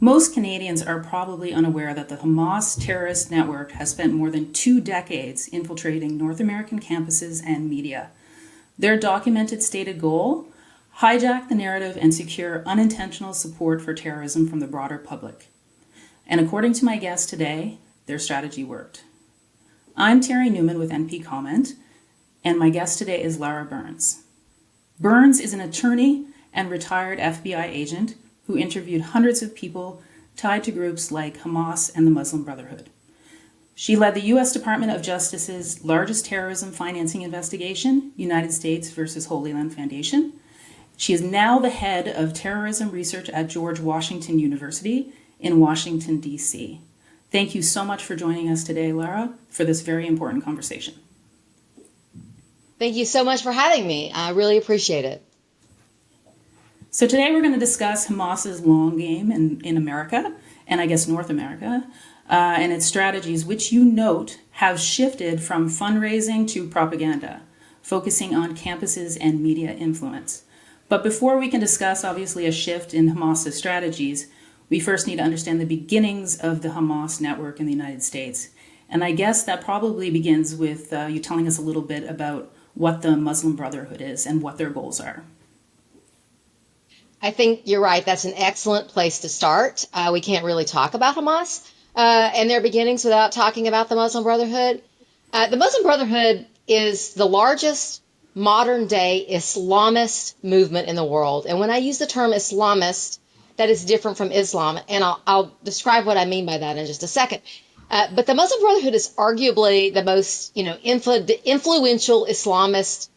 Most Canadians are probably unaware that the Hamas terrorist network has spent more than 2 decades infiltrating North American campuses and media. Their documented stated goal? Hijack the narrative and secure unintentional support for terrorism from the broader public. And according to my guest today, their strategy worked. I'm Terry Newman with NP Comment, and my guest today is Lara Burns. Burns is an attorney and retired FBI agent who interviewed hundreds of people tied to groups like Hamas and the Muslim Brotherhood. She led the U.S. Department of Justice's largest terrorism financing investigation, United States versus Holy Land Foundation. She is now the head of terrorism research at George Washington University in Washington, D.C. Thank you so much for joining us today, Lara, for this very important conversation. Thank you so much for having me. I really appreciate it. So today we're going to discuss Hamas's long game in America, and I guess North America, and its strategies, which you note have shifted from fundraising to propaganda, focusing on campuses and media influence. But before we can discuss, obviously, a shift in Hamas's strategies, we first need to understand the beginnings of the Hamas network in the United States. And I guess that probably begins with you telling us a little bit about what the Muslim Brotherhood is and what their goals are. I think you're right. That's an excellent place to start. We can't really talk about Hamas and their beginnings without talking about the Muslim Brotherhood. The Muslim Brotherhood is the largest modern-day Islamist movement in the world. And when I use the term Islamist, that is different from Islam, and I'll describe what I mean by that in just a second. But the Muslim Brotherhood is arguably the most, influential Islamist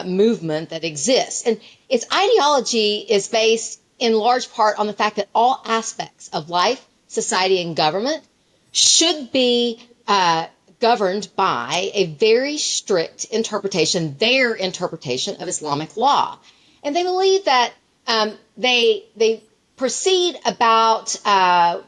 movement that exists. And its ideology is based in large part on the fact that all aspects of life, society, and government should be governed by a very strict interpretation, their interpretation of Islamic law. And they believe that they proceed about a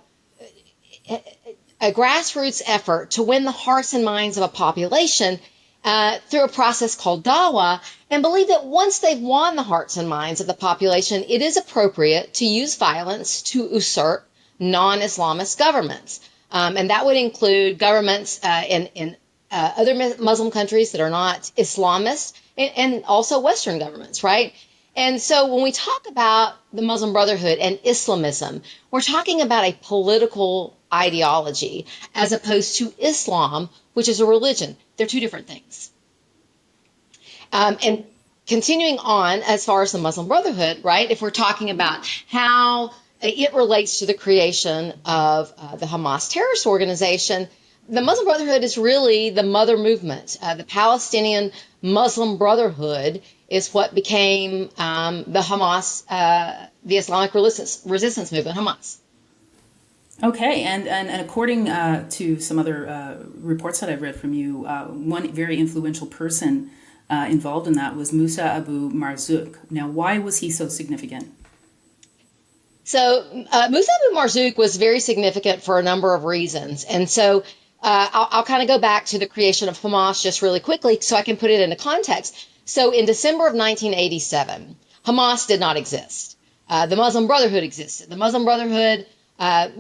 grassroots effort to win the hearts and minds of a population through a process called dawah, and believe that once they've won the hearts and minds of the population, it is appropriate to use violence to usurp non-Islamist governments. And that would include governments in other Muslim countries that are not Islamist, and also Western governments, right? And so when we talk about the Muslim Brotherhood and Islamism, we're talking about a political ideology as opposed to Islam, which is a religion. They're two different things. And continuing on as far as the Muslim Brotherhood, right, if we're talking about how it relates to the creation of the Hamas terrorist organization, the Muslim Brotherhood is really the mother movement. The Palestinian Muslim Brotherhood is what became the Hamas, the Islamic resistance movement, Hamas. Okay, and according to some other reports that I've read from you, one very influential person involved in that was Musa Abu Marzouk. Now, why was he so significant? So Musa Abu Marzouk was very significant for a number of reasons. And so I'll kind of go back to the creation of Hamas just really quickly so I can put it into context. So in December of 1987, Hamas did not exist. The Muslim Brotherhood existed. The Muslim Brotherhood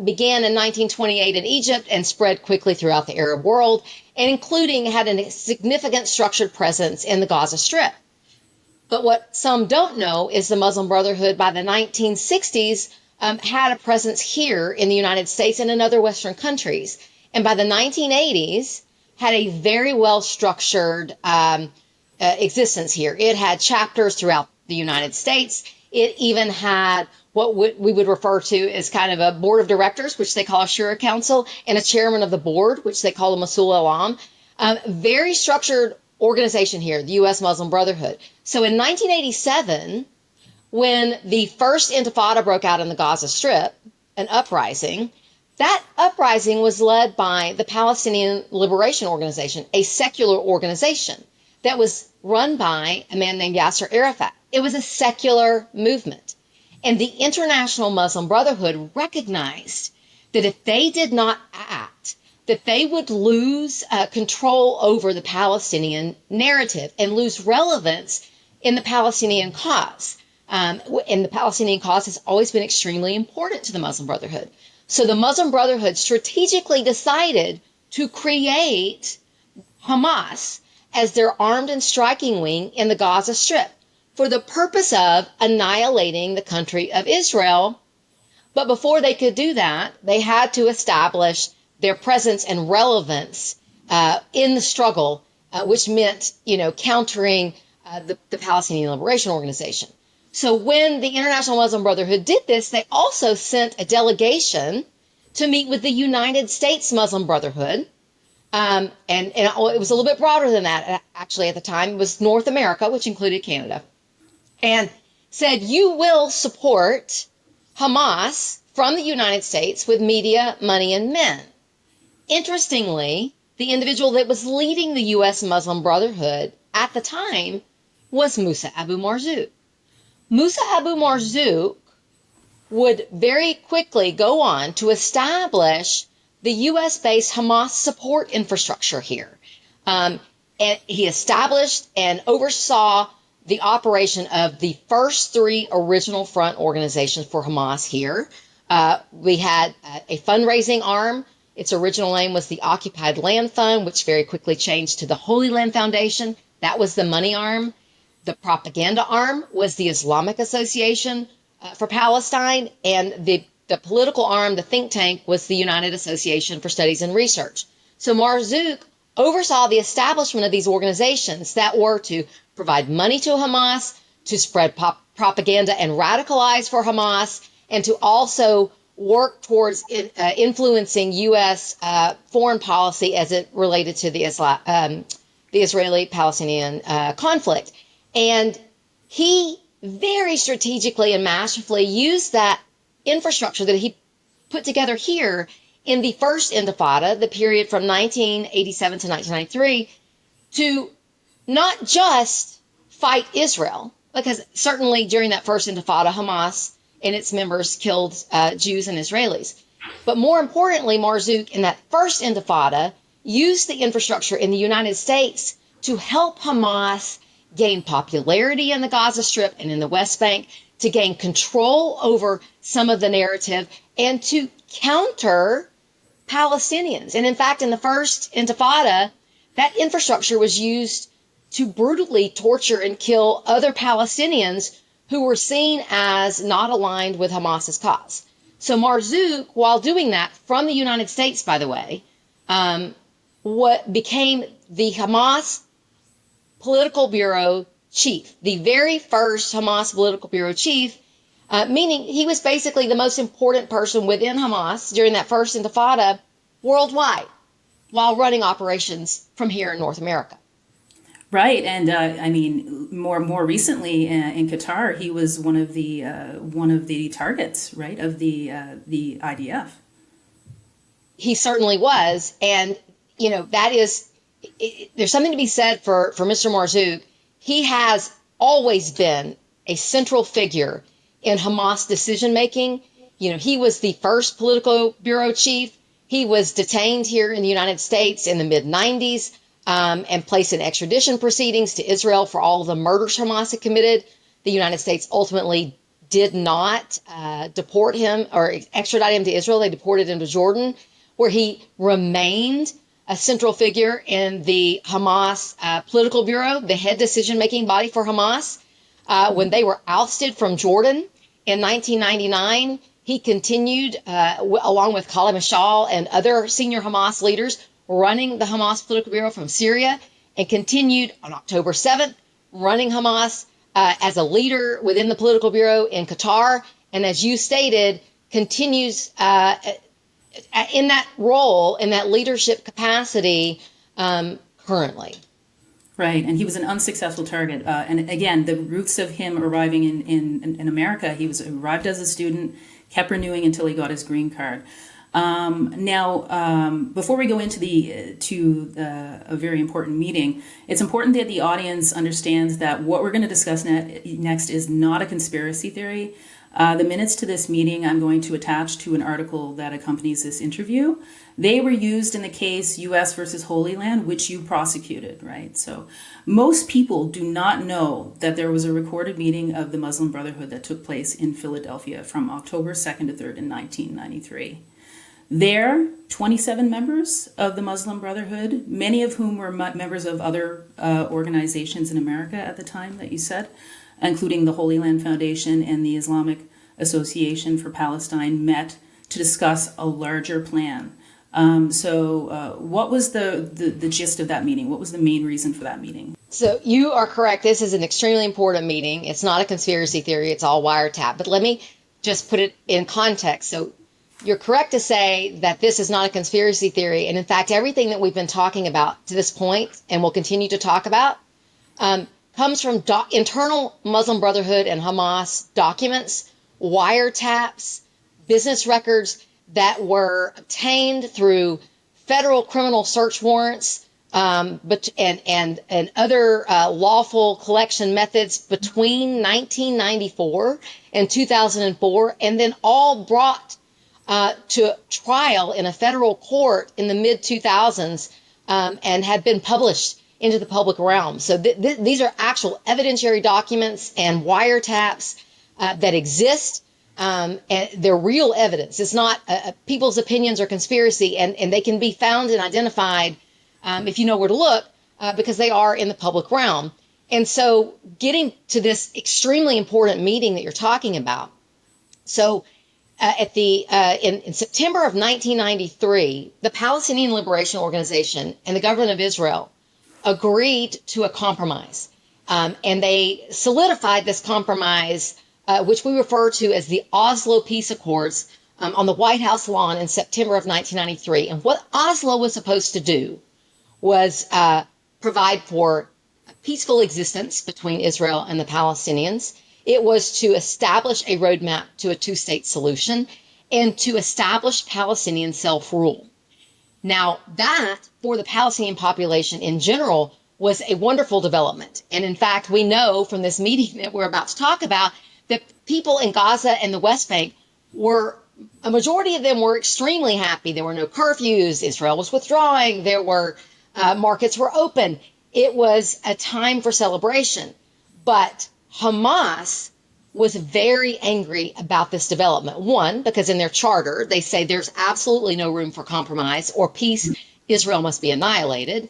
began in 1928 in Egypt and spread quickly throughout the Arab world, and including had a significant structured presence in the Gaza Strip. But what some don't know is the Muslim Brotherhood by the 1960s had a presence here in the United States and in other Western countries. And by the 1980s, had a very well-structured existence here. It had chapters throughout the United States. It even had what we would refer to as kind of a board of directors, which they call a Shura Council, and a chairman of the board, which they call a Masul Alam. Very structured organization here, the U.S. Muslim Brotherhood. So in 1987, when the first Intifada broke out in the Gaza Strip, an uprising, that uprising was led by the Palestinian Liberation Organization, a secular organization that was run by a man named Yasser Arafat. It was a secular movement. And the International Muslim Brotherhood recognized that if they did not act, that they would lose control over the Palestinian narrative and lose relevance in the Palestinian cause. And the Palestinian cause has always been extremely important to the Muslim Brotherhood. So the Muslim Brotherhood strategically decided to create Hamas as their armed and striking wing in the Gaza Strip for the purpose of annihilating the country of Israel. But before they could do that, they had to establish their presence and relevance in the struggle, which meant, countering the Palestinian Liberation Organization. So when the International Muslim Brotherhood did this, they also sent a delegation to meet with the United States Muslim Brotherhood. And it was a little bit broader than that, actually, at the time. It was North America, which included Canada, and said, you will support Hamas from the United States with media, money, and men. Interestingly, the individual that was leading the U.S. Muslim Brotherhood at the time was Musa Abu Marzouk. Musa Abu Marzouk would very quickly go on to establish the U.S.-based Hamas support infrastructure here. And he established and oversaw the operation of the first three original front organizations for Hamas here. We had a fundraising arm. Its original name was the Occupied Land Fund, which very quickly changed to the Holy Land Foundation. That was the money arm. The propaganda arm was the Islamic Association for Palestine, and the political arm, the think tank, was the United Association for Studies and Research. So Marzouk oversaw the establishment of these organizations that were to provide money to Hamas, to spread propaganda and radicalize for Hamas, and to also work towards influencing U.S. Foreign policy as it related to the Israeli-Palestinian conflict. And he very strategically and masterfully used that infrastructure that he put together here in the first Intifada, the period from 1987 to 1993, to not just fight Israel, because certainly during that first Intifada, Hamas and its members killed Jews and Israelis. But more importantly, Marzouk, in that first Intifada, used the infrastructure in the United States to help Hamas gain popularity in the Gaza Strip and in the West Bank, to gain control over some of the narrative, and to counter Palestinians. And in fact, in the first Intifada, that infrastructure was used to brutally torture and kill other Palestinians who were seen as not aligned with Hamas's cause. So Marzouk, while doing that from the United States, by the way, what became the Hamas Political Bureau chief, the very first Hamas Political Bureau chief, meaning he was basically the most important person within Hamas during that first Intifada worldwide, while running operations from here in North America. Right, and I mean, more recently in Qatar, he was one of the targets, right, of the IDF. He certainly was, and that is. There's something to be said for Mr. Marzouk. He has always been a central figure in Hamas decision making. He was the first political bureau chief. He was detained here in the United States in the mid-90s and placed in extradition proceedings to Israel for all of the murders Hamas had committed. The United States ultimately did not deport him or extradite him to Israel. They deported him to Jordan, where he remained a central figure in the Hamas Political Bureau, the head decision-making body for Hamas. When they were ousted from Jordan in 1999, he continued, along with Khalid Mashal and other senior Hamas leaders, running the Hamas Political Bureau from Syria, and continued on October 7th, running Hamas as a leader within the Political Bureau in Qatar, and as you stated, continues in that role, in that leadership capacity currently. Right, and he was an unsuccessful target. And again, the roots of him arriving in America, he arrived as a student, kept renewing until he got his green card. Now, before we go into a very important meeting, it's important that the audience understands that what we're going to discuss next is not a conspiracy theory. The minutes to this meeting I'm going to attach to an article that accompanies this interview. They were used in the case U.S. versus Holy Land, which you prosecuted, right? So most people do not know that there was a recorded meeting of the Muslim Brotherhood that took place in Philadelphia from October 2nd to 3rd in 1993. There, 27 members of the Muslim Brotherhood, many of whom were members of other organizations in America at the time that you said, including the Holy Land Foundation and the Islamic Association for Palestine, met to discuss a larger plan. What was the gist of that meeting? What was the main reason for that meeting? So you are correct. This is an extremely important meeting. It's not a conspiracy theory. It's all wiretap. But let me just put it in context. So you're correct to say that this is not a conspiracy theory. And in fact, everything that we've been talking about to this point and will continue to talk about comes from internal Muslim Brotherhood and Hamas documents, wiretaps, business records that were obtained through federal criminal search warrants and other lawful collection methods between 1994 and 2004, and then all brought to trial in a federal court in the mid-2000s and had been published into the public realm. So these are actual evidentiary documents and wiretaps that exist. And they're real evidence. It's not people's opinions or conspiracy, and they can be found and identified if you know where to look because they are in the public realm. And so getting to this extremely important meeting that you're talking about. So in September of 1993, the Palestinian Liberation Organization and the government of Israel agreed to a compromise. And they solidified this compromise, which we refer to as the Oslo Peace Accords, on the White House lawn in September of 1993. And what Oslo was supposed to do was provide for a peaceful existence between Israel and the Palestinians. It was to establish a roadmap to a two-state solution and to establish Palestinian self-rule. Now, that, for the Palestinian population in general, was a wonderful development. And in fact, we know from this meeting that we're about to talk about that people in Gaza and the West Bank a majority of them were extremely happy. There were no curfews. Israel was withdrawing. There were markets were open. It was a time for celebration. But Hamas was very angry about this development. One, because in their charter, they say there's absolutely no room for compromise or peace. Israel must be annihilated.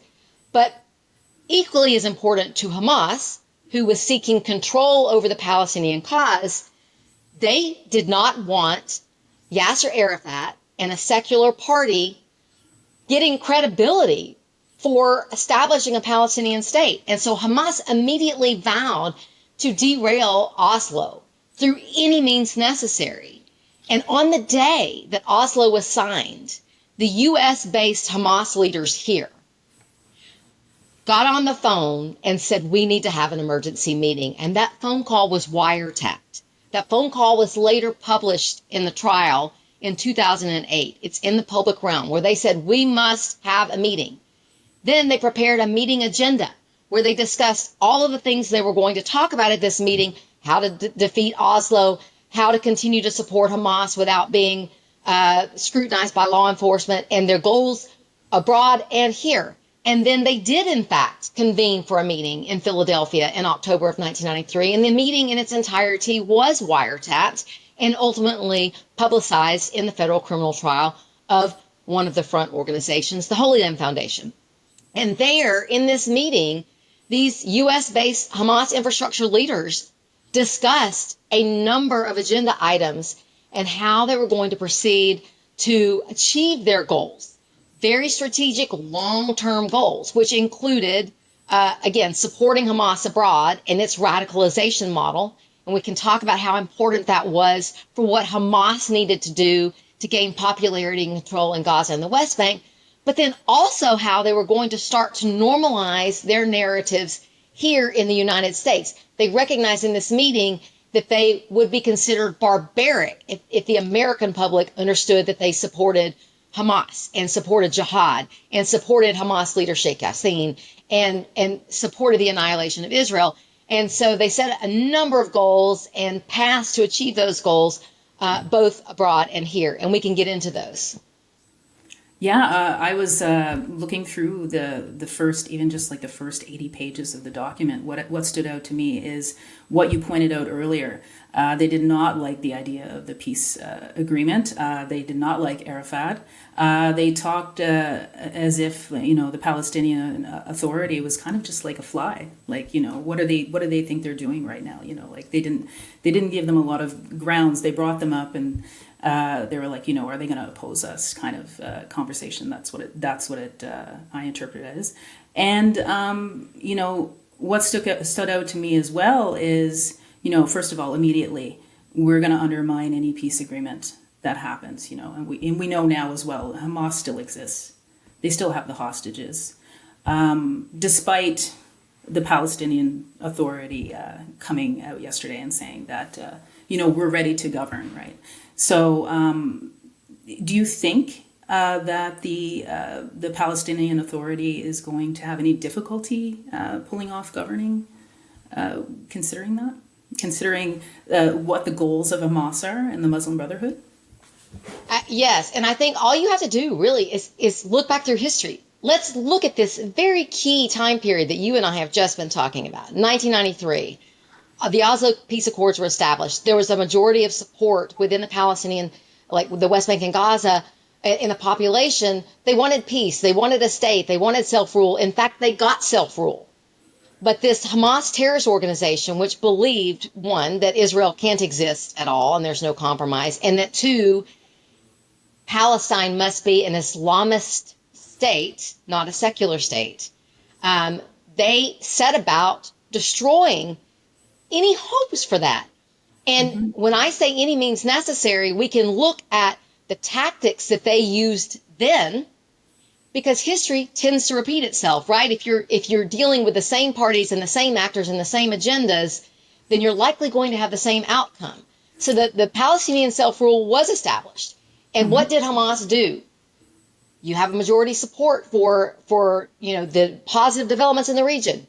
But equally as important to Hamas, who was seeking control over the Palestinian cause, they did not want Yasser Arafat and a secular party getting credibility for establishing a Palestinian state. And so Hamas immediately vowed to derail Oslo through any means necessary. And on the day that Oslo was signed, the U.S.-based Hamas leaders here got on the phone and said, we need to have an emergency meeting. And that phone call was wiretapped. That phone call was later published in the trial in 2008. It's in the public realm where they said, we must have a meeting. Then they prepared a meeting agenda where they discussed all of the things they were going to talk about at this meeting, how to defeat Oslo, how to continue to support Hamas without being scrutinized by law enforcement, and their goals abroad and here. And then they did, in fact, convene for a meeting in Philadelphia in October of 1993. And the meeting in its entirety was wiretapped and ultimately publicized in the federal criminal trial of one of the front organizations, the Holy Land Foundation. And there, in this meeting, these U.S.-based Hamas infrastructure leaders discussed a number of agenda items and how they were going to proceed to achieve their goals. Very strategic, long-term goals, which included, again, supporting Hamas abroad and its radicalization model. And we can talk about how important that was for what Hamas needed to do to gain popularity and control in Gaza and the West Bank, but then also how they were going to start to normalize their narratives here in the United States. They recognized in this meeting that they would be considered barbaric if the American public understood that they supported Hamas and supported jihad and supported Hamas leader Sheikh Yassin and supported the annihilation of Israel. And so they set a number of goals and paths to achieve those goals, both abroad and here. And we can get into those. Yeah, I was looking through the first, even just like the first 80 pages of the document. What stood out to me is what you pointed out earlier. They did not like the idea of the peace agreement. They did not like Arafat. They talked as if the Palestinian Authority was kind of just like a fly. Like what do they think they're doing right now? Like they didn't give them a lot of grounds. They brought them up and. They were like, are they going to oppose us? Kind of conversation. That's what it. I interpret it as. And what stood out to me as well is first of all, immediately we're going to undermine any peace agreement that happens. And we know now as well, Hamas still exists. They still have the hostages, despite the Palestinian Authority coming out yesterday and saying that we're ready to govern, right? So, do you think that the Palestinian Authority is going to have any difficulty pulling off governing, considering what the goals of Hamas are and the Muslim Brotherhood? Yes, and I think all you have to do really is look back through history. Let's look at this very key time period that you and I have just been talking about, 1993. The Oslo peace accords were established. There was a majority of support within the Palestinian, like the West Bank and Gaza, in the population. They wanted peace. They wanted a state. They wanted self-rule. In fact, they got self-rule. But this Hamas terrorist organization, which believed, one, that Israel can't exist at all and there's no compromise, and that, two, Palestine must be an Islamist state, not a secular state, they set about destroying any hopes for that. And when I say any means necessary, we can look at the tactics that they used then, because history tends to repeat itself, right? If you're dealing with the same parties and the same actors and the same agendas, then you're likely going to have the same outcome. So the Palestinian self-rule was established. And what did Hamas do? You have a majority support for the positive developments in the region.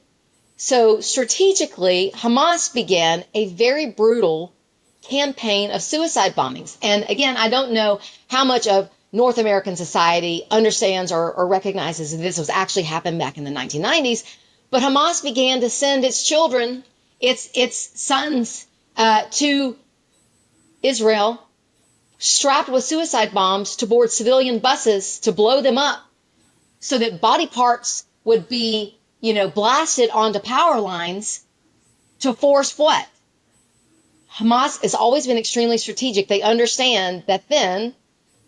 So strategically, Hamas began a very brutal campaign of suicide bombings. And again, I don't know how much of North American society understands or recognizes that this was actually happened back in the 1990s, but Hamas began to send its children, its sons, to Israel, strapped with suicide bombs to board civilian buses to blow them up so that body parts would be blasted onto power lines to force what? Hamas has always been extremely strategic. They understand that then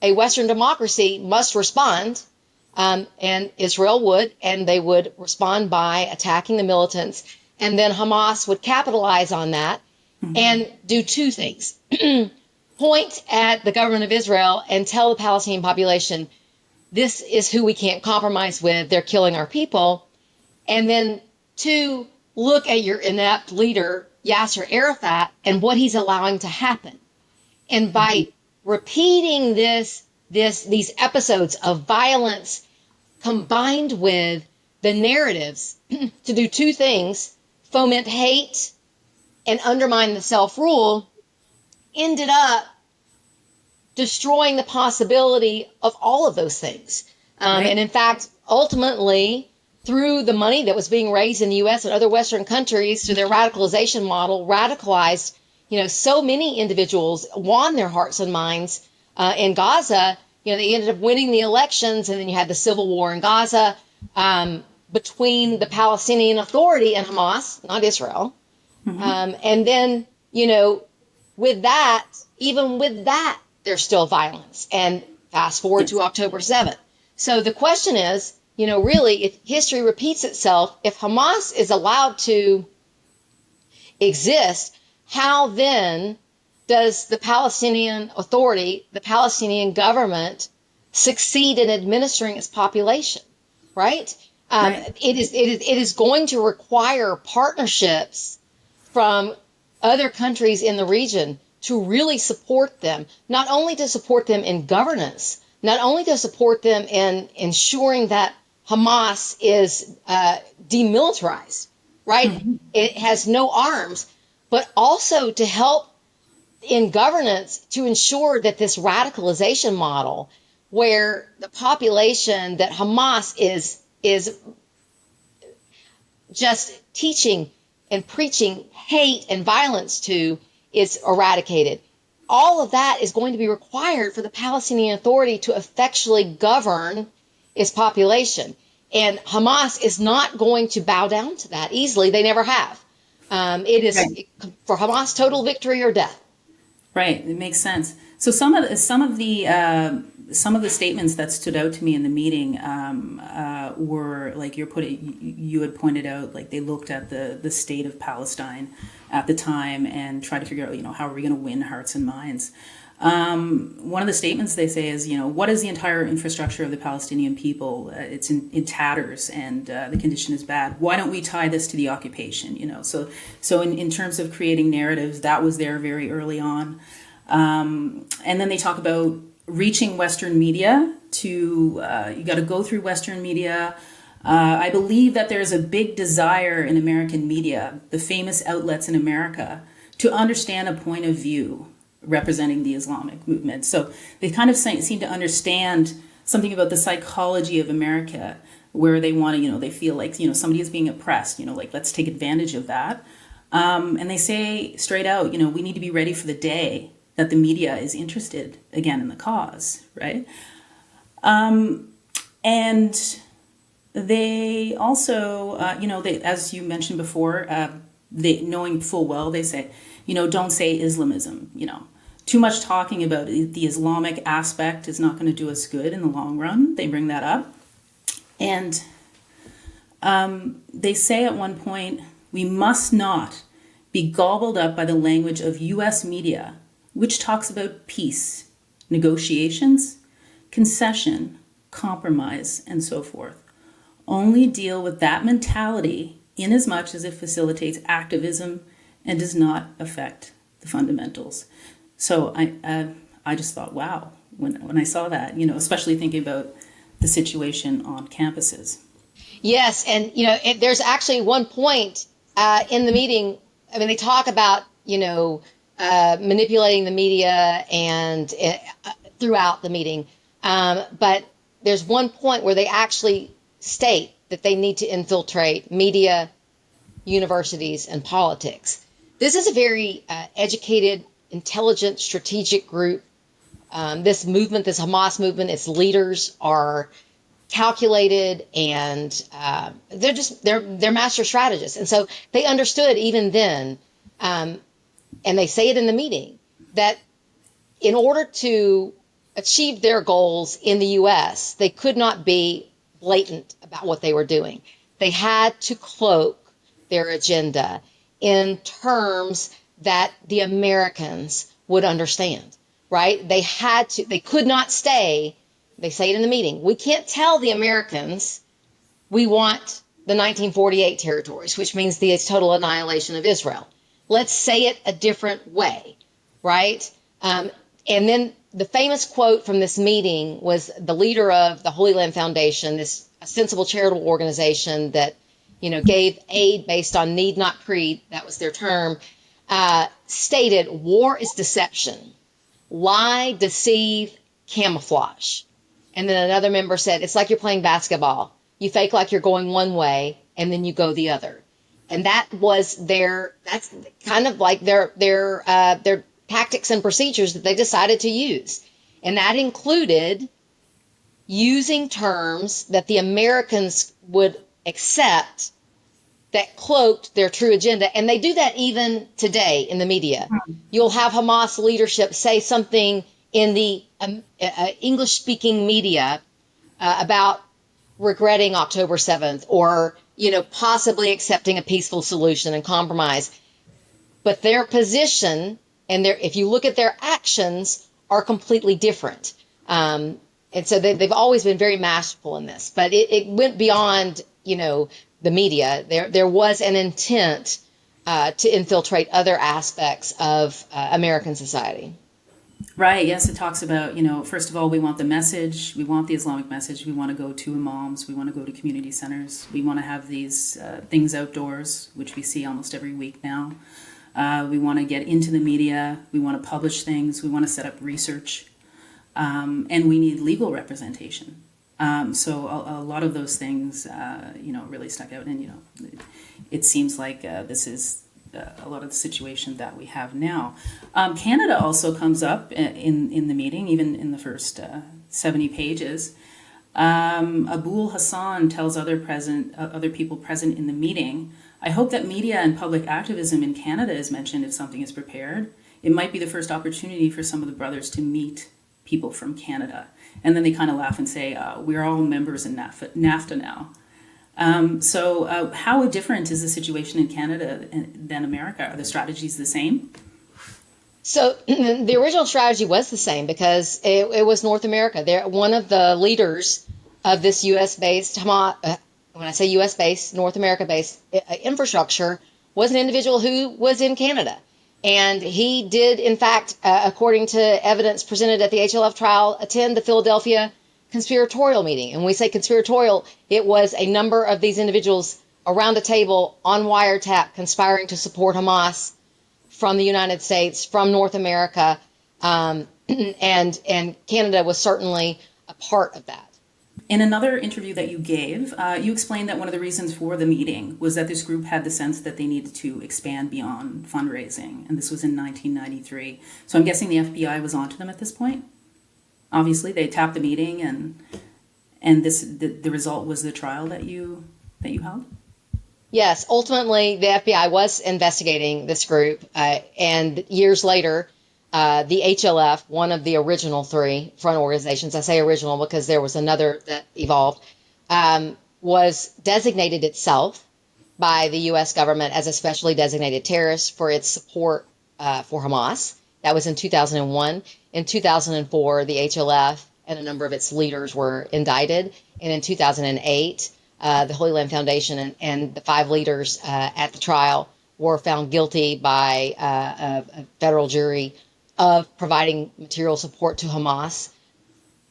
a Western democracy must respond, and Israel would, and they would respond by attacking the militants, and then Hamas would capitalize on that and do two things. Point at the government of Israel and tell the Palestinian population, this is who we can't compromise with, they're killing our people. And then two, look at your inept leader, Yasser Arafat, and what he's allowing to happen. And by repeating these episodes of violence combined with the narratives to do two things, foment hate and undermine the self-rule, ended up destroying the possibility of all of those things. Right. And in fact, ultimately, through the money that was being raised in the U.S. and other Western countries through their radicalization model, radicalized, so many individuals, won their hearts and minds in Gaza. They ended up winning the elections, and then you had the civil war in Gaza between the Palestinian Authority and Hamas, not Israel. And then, with that, even with that, there's still violence. And fast forward to October 7th. So the question is, really, if history repeats itself, if Hamas is allowed to exist, how then does the Palestinian Authority, the Palestinian government, succeed in administering its population, right? Right. It is going to require partnerships from other countries in the region to really support them, not only to support them in governance, not only to support them in ensuring that Hamas is demilitarized, right? It has no arms, but also to help in governance to ensure that this radicalization model, where the population that Hamas is just teaching and preaching hate and violence to, is eradicated. All of that is going to be required for the Palestinian Authority to effectually govern its population. And Hamas is not going to bow down to that easily. They never have. It is Right. for Hamas total victory or death. Right, it makes sense. So some of the statements that stood out to me in the meeting were like you had pointed out, like they looked at the state of Palestine at the time and tried to figure out, how are we going to win hearts and minds. One of the statements they say is, what is the entire infrastructure of the Palestinian people? It's in tatters, and the condition is bad. Why don't we tie this to the occupation? So in terms of creating narratives, that was there very early on. And then they talk about reaching Western media. You got to go through Western media. I believe that there's a big desire in American media, the famous outlets in America, to understand a point of view representing the Islamic movement. So they kind of seem to understand something about the psychology of America, where they want to, they feel like, somebody is being oppressed, like, let's take advantage of that. And they say straight out, we need to be ready for the day that the media is interested again in the cause, right? And they also, as you mentioned before, they, knowing full well, they say, don't say Islamism, Too much talking about the Islamic aspect is not going to do us good in the long run. They bring that up. And they say at one point, we must not be gobbled up by the language of U.S. media, which talks about peace, negotiations, concession, compromise, and so forth. Only deal with that mentality in as much as it facilitates activism and does not affect the fundamentals. So I just thought, wow, when I saw that, especially thinking about the situation on campuses. Yes, and there's actually one point in the meeting. I mean, they talk about manipulating the media and throughout the meeting, but there's one point where they actually state that they need to infiltrate media, universities, and politics. This is a very educated, intelligent, strategic group. This movement, this Hamas movement, its leaders are calculated, and they're master strategists. And so they understood even then, and they say it in the meeting, that in order to achieve their goals in the U.S., they could not be blatant about what they were doing. They had to cloak their agenda in terms that the Americans would understand, right? They could not stay, they say it in the meeting, we can't tell the Americans we want the 1948 territories, which means the total annihilation of Israel. Let's say it a different way, right? And then the famous quote from this meeting was the leader of the Holy Land Foundation, this sensible charitable organization that gave aid based on need, not creed, that was their term, stated, war is deception. Lie, deceive, camouflage. And then another member said, it's like you're playing basketball. You fake like you're going one way, and then you go the other. And that's kind of like their tactics and procedures that they decided to use. And that included using terms that the Americans would accept that cloaked their true agenda. And they do that even today in the media. You'll have Hamas leadership say something in the English-speaking media about regretting October 7th or, possibly accepting a peaceful solution and compromise. But their position and if you look at their actions, are completely different. And so they've always been very masterful in this. But it went beyond, the media. There was an intent to infiltrate other aspects of American society. Right, yes, it talks about, you know, first of all, we want the message, we want the Islamic message, we want to go to imams, we want to go to community centers, we want to have these things outdoors, which we see almost every week now. We want to get into the media, we want to publish things, we want to set up research, and we need legal representation. So a lot of those things, you know, really stuck out, and, you know, it seems like this is a lot of the situation that we have now. Canada also comes up in the meeting, even in the first 70 pages. Abul Hassan tells other people present in the meeting, I hope that media and public activism in Canada is mentioned if something is prepared. It might be the first opportunity for some of the brothers to meet people from Canada. And then they kind of laugh and say, we're all members in NAFTA now. So how different is the situation in Canada than America? Are the strategies the same? So the original strategy was the same because it was North America. One of the leaders of this U.S.-based Hamas, when I say U.S.-based, North America-based infrastructure, was an individual who was in Canada. And he did, in fact, according to evidence presented at the HLF trial, attend the Philadelphia conspiratorial meeting. And when we say conspiratorial, it was a number of these individuals around a table on wiretap conspiring to support Hamas from the United States, from North America, and Canada was certainly a part of that. In another interview that you gave, you explained that one of the reasons for the meeting was that this group had the sense that they needed to expand beyond fundraising, and this was in 1993. So I'm guessing the FBI was onto them at this point. Obviously, they tapped the meeting, and the result was the trial that you held. Yes, ultimately, the FBI was investigating this group, and years later, the HLF, one of the original three front organizations, I say original because there was another that evolved, was designated itself by the U.S. government as a specially designated terrorist for its support for Hamas. That was in 2001. In 2004, the HLF and a number of its leaders were indicted. And in 2008, the Holy Land Foundation and the 5 leaders at the trial were found guilty by a federal jury of providing material support to Hamas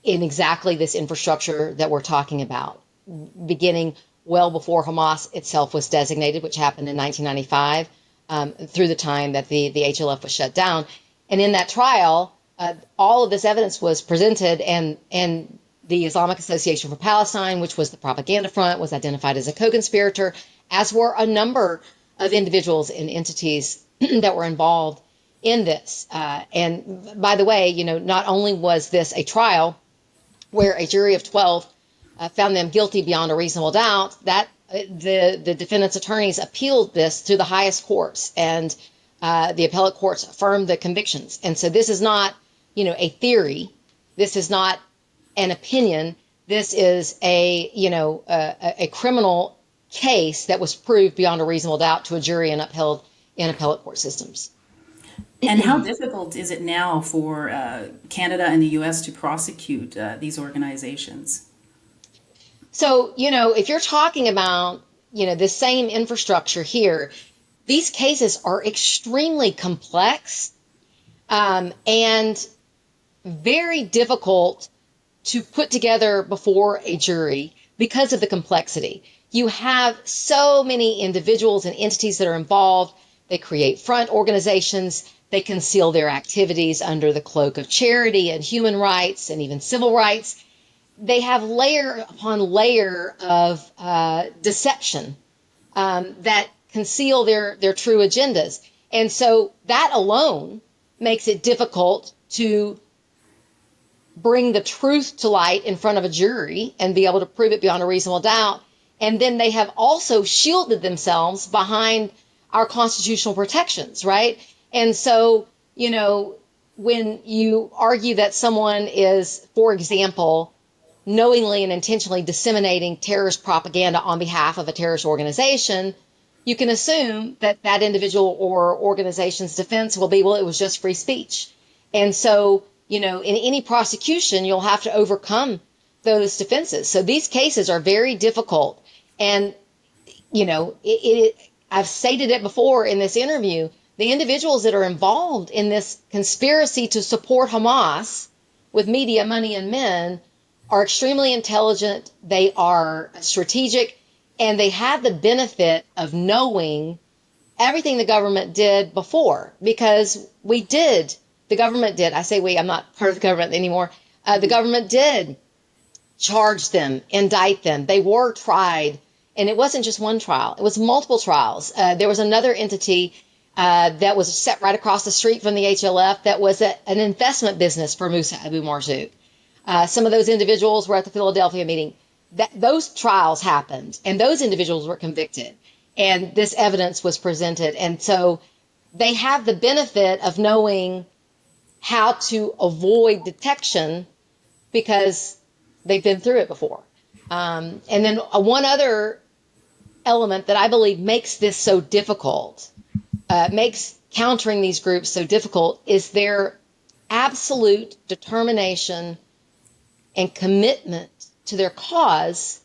in exactly this infrastructure that we're talking about, beginning well before Hamas itself was designated, which happened in 1995, through the time that the HLF was shut down. And in that trial, all of this evidence was presented, and the Islamic Association for Palestine, which was the propaganda front, was identified as a co-conspirator, as were a number of individuals and entities that were involved in this. And by the way, you know, not only was this a trial where a jury of 12 found them guilty beyond a reasonable doubt, that the defendant's attorneys appealed this to the highest courts, and the appellate courts affirmed the convictions. And so this is not, you know, a theory. This is not an opinion. This is a criminal case that was proved beyond a reasonable doubt to a jury and upheld in appellate court systems. And how difficult is it now for Canada and the U.S. to prosecute these organizations? So, you know, if you're talking about, you know, the same infrastructure here, these cases are extremely complex and very difficult to put together before a jury because of the complexity. You have so many individuals and entities that are involved. They create front organizations. They conceal their activities under the cloak of charity and human rights and even civil rights. They have layer upon layer of deception that conceal their true agendas. And so that alone makes it difficult to bring the truth to light in front of a jury and be able to prove it beyond a reasonable doubt. And then they have also shielded themselves behind our constitutional protections, right? And so, you know, when you argue that someone is, for example, knowingly and intentionally disseminating terrorist propaganda on behalf of a terrorist organization, you can assume that that individual or organization's defense will be, well, it was just free speech. And so, you know, in any prosecution, you'll have to overcome those defenses. So these cases are very difficult. And, you know, I've stated it before in this interview, the individuals that are involved in this conspiracy to support Hamas with media, money, and men are extremely intelligent. They are strategic, and they have the benefit of knowing everything the government did before, because the government did, I say we, I'm not part of the government anymore. The government did charge them, indict them. They were tried, and it wasn't just one trial. It was multiple trials. There was another entity that was set right across the street from the HLF that was an investment business for Musa Abu Marzouk. Some of those individuals were at the Philadelphia meeting. Those trials happened, and those individuals were convicted, and this evidence was presented. And so they have the benefit of knowing how to avoid detection because they've been through it before. And then one other element that I believe makes this so difficult, makes countering these groups so difficult, is their absolute determination and commitment to their cause,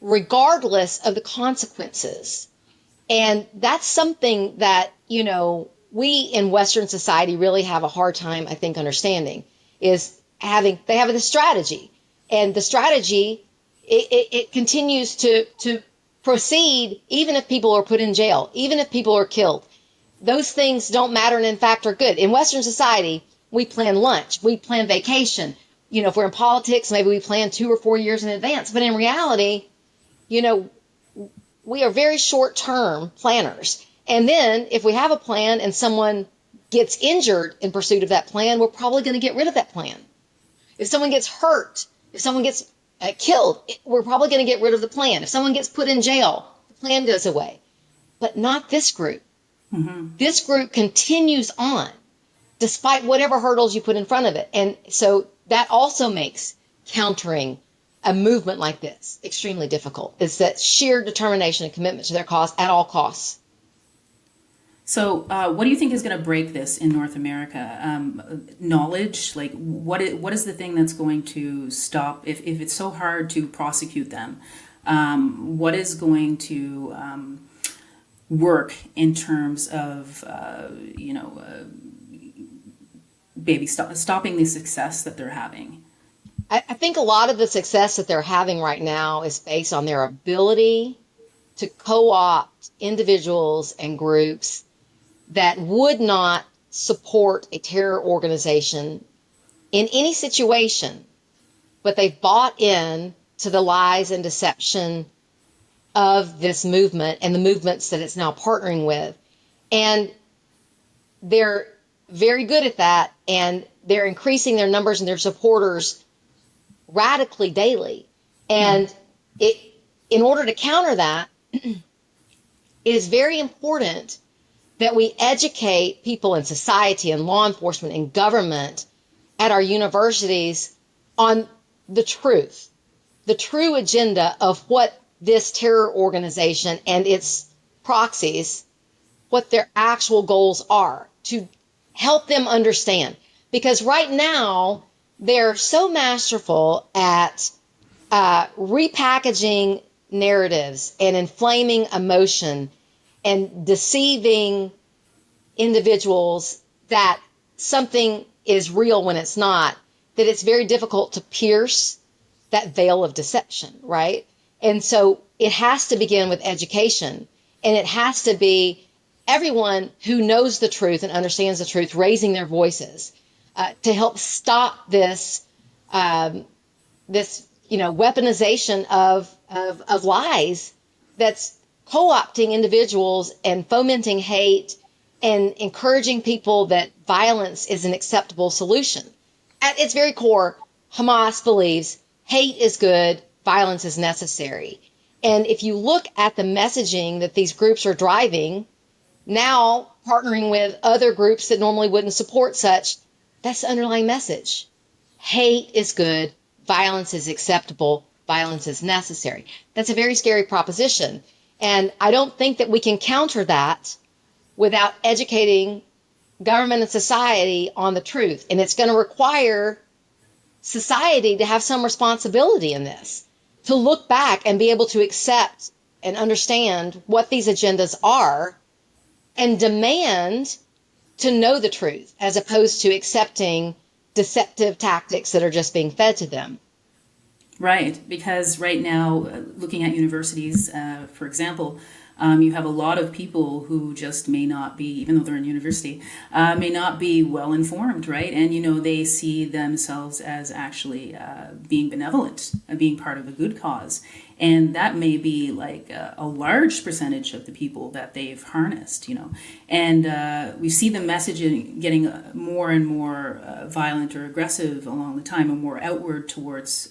regardless of the consequences. And that's something that, we in Western society really have a hard time, I think, understanding, is they have this strategy. And the strategy, it continues to proceed even if people are put in jail, even if people are killed. Those things don't matter and in fact are good. In Western society, we plan lunch, we plan vacation. If we're in politics, maybe we plan 2 or 4 years in advance. But in reality, we are very short-term planners. And then if we have a plan and someone gets injured in pursuit of that plan, we're probably going to get rid of that plan. If someone gets hurt, if someone gets killed, we're probably going to get rid of the plan. If someone gets put in jail, the plan goes away. But not this group. Mm-hmm. This group continues on despite whatever hurdles you put in front of it. And so that also makes countering a movement like this extremely difficult. It's that sheer determination and commitment to their cause at all costs. So what do you think is going to break this in North America? Knowledge? Like, what is the thing that's going to stop, if it's so hard to prosecute them, what is going to work in terms of, stopping the success that they're having? I think a lot of the success that they're having right now is based on their ability to co-opt individuals and groups that would not support a terror organization in any situation, but they've bought in to the lies and deception of this movement and the movements that it's now partnering with. And they're very good at that, and they're increasing their numbers and their supporters radically daily. And in order to counter that, it is very important that we educate people in society and law enforcement and government at our universities on the true agenda of what this terror organization and its proxies, what their actual goals are, to help them understand. Because right now, they're so masterful at repackaging narratives and inflaming emotion and deceiving individuals that something is real when it's not, that it's very difficult to pierce that veil of deception, right? And so it has to begin with education, and it has to be everyone who knows the truth and understands the truth raising their voices to help stop this weaponization of lies that's co-opting individuals and fomenting hate and encouraging people that violence is an acceptable solution. At its very core, Hamas believes hate is good, violence is necessary. And if you look at the messaging that these groups are driving, now partnering with other groups that normally wouldn't support such, that's the underlying message. Hate is good, violence is acceptable, violence is necessary. That's a very scary proposition. And I don't think that we can counter that without educating government and society on the truth. And it's going to require society to have some responsibility in this, to look back and be able to accept and understand what these agendas are and demand to know the truth as opposed to accepting deceptive tactics that are just being fed to them. Right, because right now, looking at universities, for example, you have a lot of people who just may not be, even though they're in university, may not be well informed, right? And, they see themselves as actually being benevolent, being part of a good cause. And that may be like a large percentage of the people that they've harnessed, And we see the messaging getting more and more violent or aggressive along the time, and more outward towards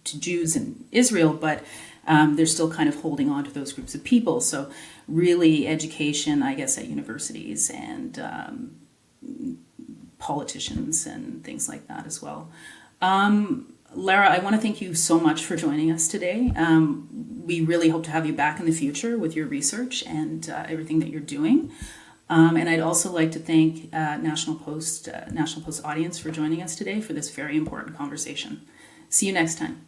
to Jews in Israel, but they're still kind of holding on to those groups of people. So really education, I guess, at universities and politicians and things like that as well. Lara, I want to thank you so much for joining us today. We really hope to have you back in the future with your research and everything that you're doing. And I'd also like to thank National Post audience for joining us today for this very important conversation. See you next time.